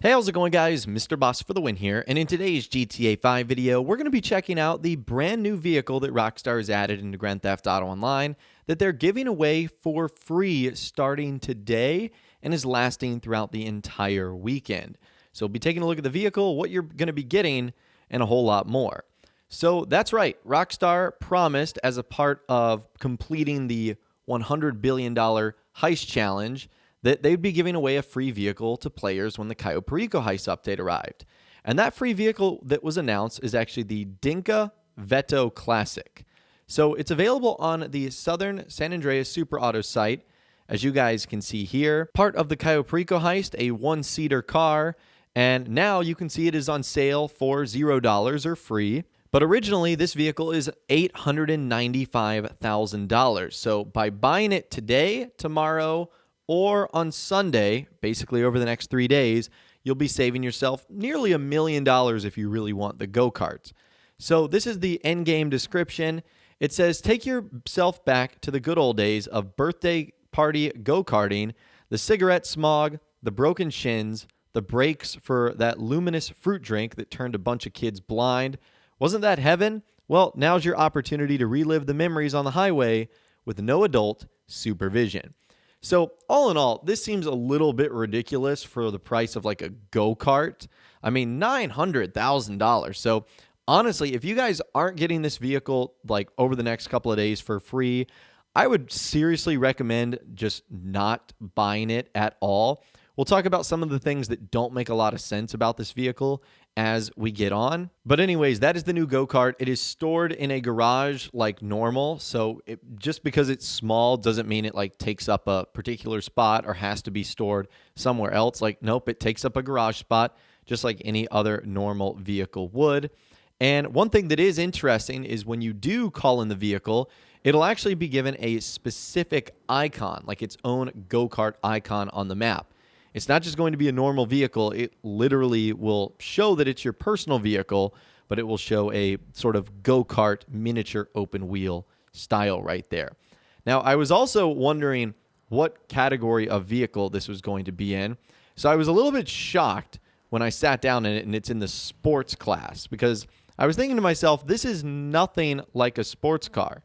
Hey, how's it going, guys? Mr. Boss for the win here, and in today's GTA 5 video, we're going to be checking out the brand new vehicle that Rockstar has added into Grand Theft Auto Online that they're giving away for free starting today and is lasting throughout the entire weekend. So we'll be taking a look at the vehicle, what you're going to be getting, and a whole lot more. So that's right, Rockstar promised as a part of completing the $100 billion heist challenge that they'd be giving away a free vehicle to players when the Cayo Perico Heist update arrived. And that free vehicle that was announced is actually the Dinka Veto Classic. So it's available on the Southern San Andreas Super Auto site, as you guys can see here. Part of the Cayo Perico Heist, a one-seater car, and now you can see it is on sale for $0 or free. But originally, this vehicle is $895,000. So by buying it today, tomorrow, or on Sunday, basically over the next 3 days, you'll be saving yourself nearly $1 million if you really want the go-karts. So this is the endgame description. It says, take yourself back to the good old days of birthday party go-karting, the cigarette smog, the broken shins, the breaks for that luminous fruit drink that turned a bunch of kids blind. Wasn't that heaven? Well, now's your opportunity to relive the memories on the highway with no adult supervision. So all in all, this seems a little bit ridiculous for the price of like a go-kart. I mean, $900,000. So honestly, if you guys aren't getting this vehicle like over the next couple of days for free, I would seriously recommend just not buying it at all. We'll talk about some of the things that don't make a lot of sense about this vehicle as we get on. But anyways, that is the new go-kart. It is stored in a garage like normal. So just because it's small doesn't mean it like takes up a particular spot or has to be stored somewhere else. Like, nope, it takes up a garage spot just like any other normal vehicle would. And one thing that is interesting is when you do call in the vehicle, it'll actually be given a specific icon, like its own go-kart icon on the map. It's not just going to be a normal vehicle. It literally will show that it's your personal vehicle, but it will show a sort of go-kart miniature open wheel style right there. Now, I was also wondering what category of vehicle this was going to be in. So I was a little bit shocked when I sat down in it and it's in the sports class because I was thinking to myself, this is nothing like a sports car.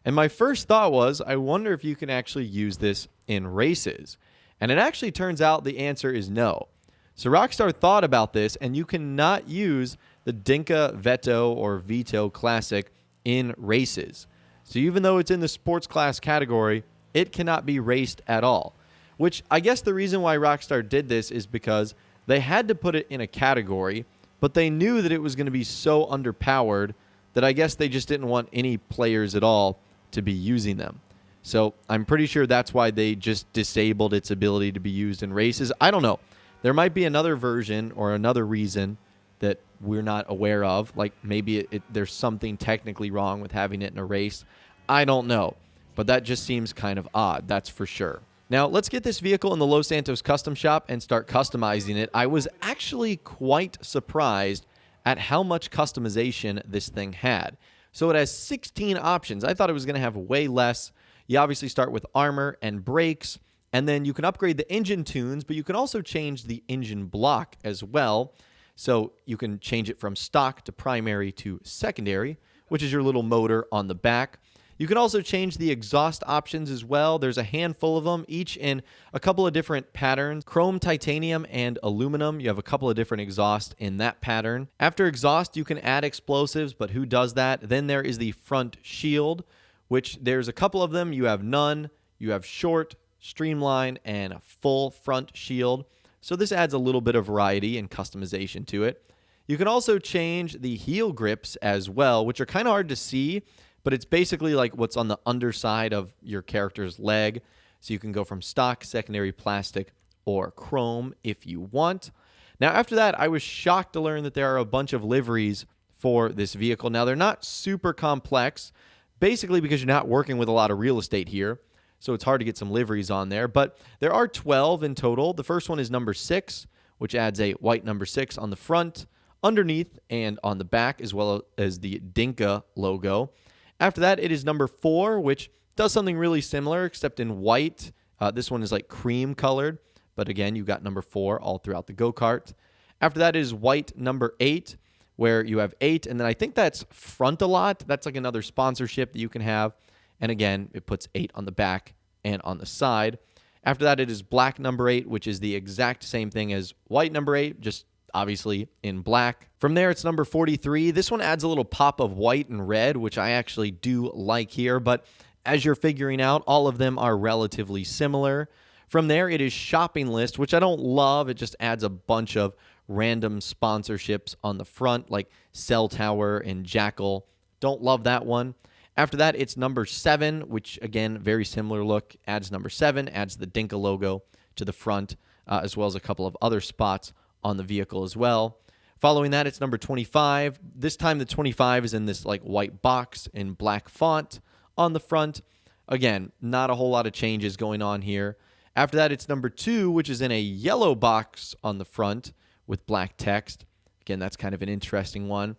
And my first thought was, I wonder if you can actually use this in races. And it actually turns out the answer is no. So Rockstar thought about this, and you cannot use the Dinka Veto or Veto Classic in races. So even though it's in the sports class category, it cannot be raced at all. Which I guess the reason why Rockstar did this is because they had to put it in a category, but they knew that it was going to be so underpowered that I guess they just didn't want any players at all to be using them. So I'm pretty sure that's why they just disabled its ability to be used in races. I don't know. There might be another version or another reason that we're not aware of. Like maybe there's something technically wrong with having it in a race. I don't know. But that just seems kind of odd, that's for sure. Now, let's get this vehicle in the Los Santos custom shop and start customizing it. I was actually quite surprised at how much customization this thing had. So it has 16 options. I thought it was going to have way less. You obviously start with armor and brakes, and then you can upgrade the engine tunes, but you can also change the engine block as well. So you can change it from stock to primary to secondary, which is your little motor on the back. You can also change the exhaust options as well. There's a handful of them, each in a couple of different patterns. Chrome, titanium, and aluminum. You have a couple of different exhausts in that pattern. After exhaust, you can add explosives, but who does that? Then there is the front shield, which there's a couple of them. You have none, you have short, streamline, and a full front shield. So this adds a little bit of variety and customization to it. You can also change the heel grips as well, which are kind of hard to see, but it's basically like what's on the underside of your character's leg. So you can go from stock, secondary plastic, or chrome if you want. Now, after that, I was shocked to learn that there are a bunch of liveries for this vehicle. Now, they're not super complex, basically because you're not working with a lot of real estate here, so it's hard to get some liveries on there. But there are 12 in total. The first one is number 6, which adds a white number 6 on the front, underneath, and on the back, as well as the Dinka logo. After that, it is number 4, which does something really similar, except in white. This one is like cream colored, But again, you got number 4 all throughout the go-kart. After that is white number 8, where you have 8. And then I think that's Front-A-Lot. That's like another sponsorship that you can have. And again, it puts 8 on the back and on the side. After that, it is black number 8, which is the exact same thing as white number 8, just obviously in black. From there, it's number 43. This one adds a little pop of white and red, which I actually do like here. But as you're figuring out, all of them are relatively similar. From there, it is shopping list, which I don't love. It just adds a bunch of random sponsorships on the front, like Cell Tower and Jackal. Don't love that one. After that, it's number 7, which, again, very similar look. Adds number 7, adds the Dinka logo to the front, as well as a couple of other spots on the vehicle as well. Following that, it's number 25. This time, the 25 is in this like white box in black font on the front. Again, not a whole lot of changes going on here. After that, it's number 2, which is in a yellow box on the front with black text. Again, that's kind of an interesting one.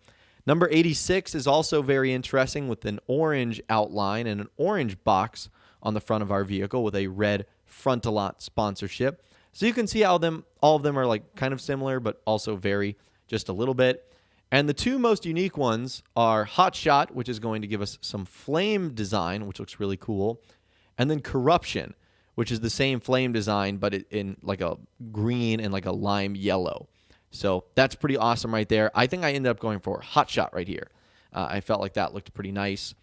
Number 86 is also very interesting with an orange outline and an orange box on the front of our vehicle with a red Front-A-Lot sponsorship. So you can see how all of them are like kind of similar, but also vary just a little bit. And the 2 most unique ones are Hot Shot, which is going to give us some flame design, which looks really cool, and then Corruption, which is the same flame design, but in like a green and like a lime yellow. So that's pretty awesome right there. I think I ended up going for Hot Shot right here. I felt like that looked pretty nice.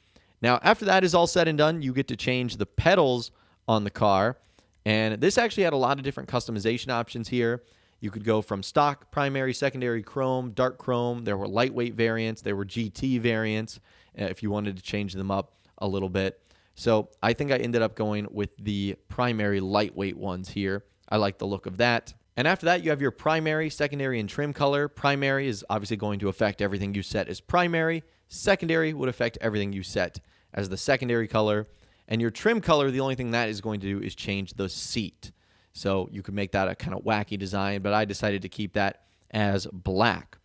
Now, after that is all said and done, you get to change the pedals on the car. And this actually had a lot of different customization options here. You could go from stock, primary, secondary, chrome, dark chrome. There were lightweight variants. There were GT variants if you wanted to change them up a little bit. So I think I ended up going with the primary lightweight ones here. I like the look of that. And after that, you have your primary, secondary, and trim color. Primary is obviously going to affect everything you set as primary. Secondary would affect everything you set as the secondary color. And your trim color, the only thing that is going to do is change the seat. So you could make that a kind of wacky design, but I decided to keep that as black.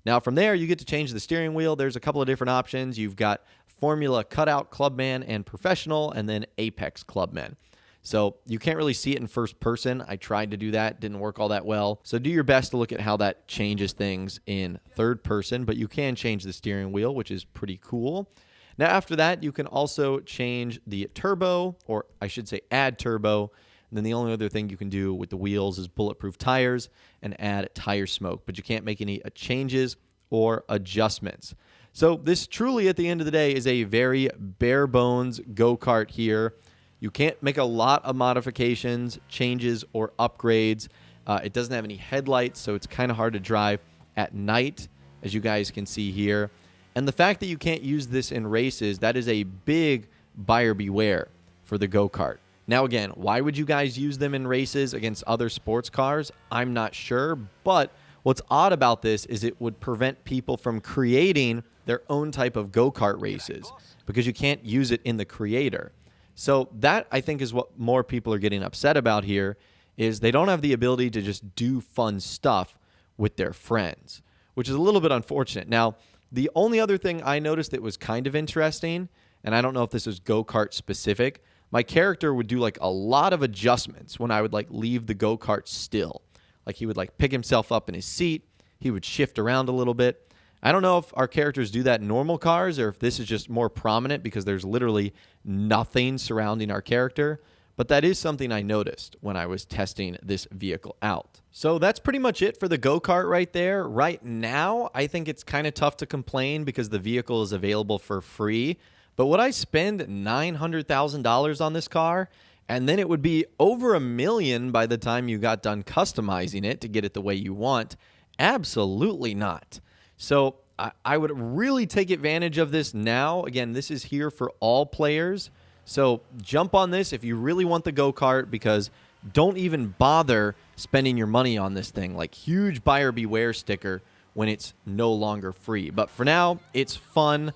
Now from there, you get to change the steering wheel. There's a couple of different options. You've got Formula Cutout Clubman and Professional, and then Apex Clubman. So you can't really see it in first person. I tried to do that. Didn't work all that well. So do your best to look at how that changes things in third person, but you can change the steering wheel, which is pretty cool. Now after that, you can also change the turbo, or I should say add turbo. And then the only other thing you can do with the wheels is bulletproof tires and add tire smoke, but you can't make any changes or adjustments. So this truly, at the end of the day, is a very bare bones go-kart here. You can't make a lot of modifications, changes, or upgrades. It doesn't have any headlights, so it's kind of hard to drive at night, as you guys can see here. And the fact that you can't use this in races, that is a big buyer beware for the go-kart. Now, again, why would you guys use them in races against other sports cars? I'm not sure, but what's odd about this is it would prevent people from creating their own type of go-kart races because you can't use it in the creator. So that, I think, is what more people are getting upset about here, is they don't have the ability to just do fun stuff with their friends, which is a little bit unfortunate. Now, the only other thing I noticed that was kind of interesting, and I don't know if this is go-kart specific, my character would do like a lot of adjustments when I would like leave the go-kart still. Like he would like pick himself up in his seat. He would shift around a little bit. I don't know if our characters do that in normal cars or if this is just more prominent because there's literally nothing surrounding our character. But that is something I noticed when I was testing this vehicle out. So that's pretty much it for the go-kart right there. Right now, I think it's kind of tough to complain because the vehicle is available for free. But would I spend $900,000 on this car? And then it would be over $1 million by the time you got done customizing it to get it the way you want. Absolutely not. So I would really take advantage of this now. Again, this is here for all players. So jump on this if you really want the go-kart, because don't even bother spending your money on this thing. Like, huge buyer beware sticker when it's no longer free. But for now, it's fun.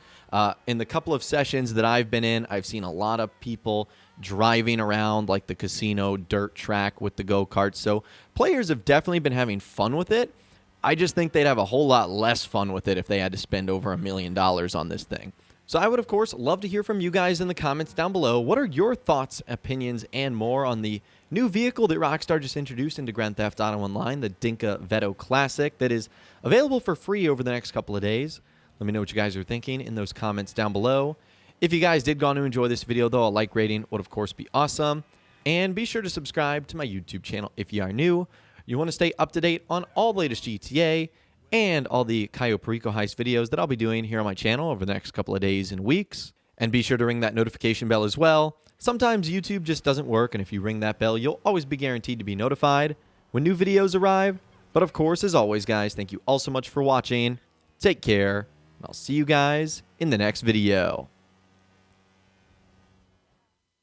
In the couple of sessions that I've been in, I've seen a lot of people driving around like the casino dirt track with the go-kart. So players have definitely been having fun with it. I just think they'd have a whole lot less fun with it if they had to spend over $1 million on this thing. So I would, of course, love to hear from you guys in the comments down below. What are your thoughts, opinions, and more on the new vehicle that Rockstar just introduced into Grand Theft Auto Online, the Dinka Veto Classic, that is available for free over the next couple of days. Let me know what you guys are thinking in those comments down below. If you guys did go on to enjoy this video, though, a like rating would, of course, be awesome. And be sure to subscribe to my YouTube channel if you are new. You want to stay up to date on all the latest GTA and all the Cayo Perico Heist videos that I'll be doing here on my channel over the next couple of days and weeks. And be sure to ring that notification bell as well. Sometimes YouTube just doesn't work, and if you ring that bell, you'll always be guaranteed to be notified when new videos arrive. But of course, as always, guys, thank you all so much for watching. Take care, and I'll see you guys in the next video.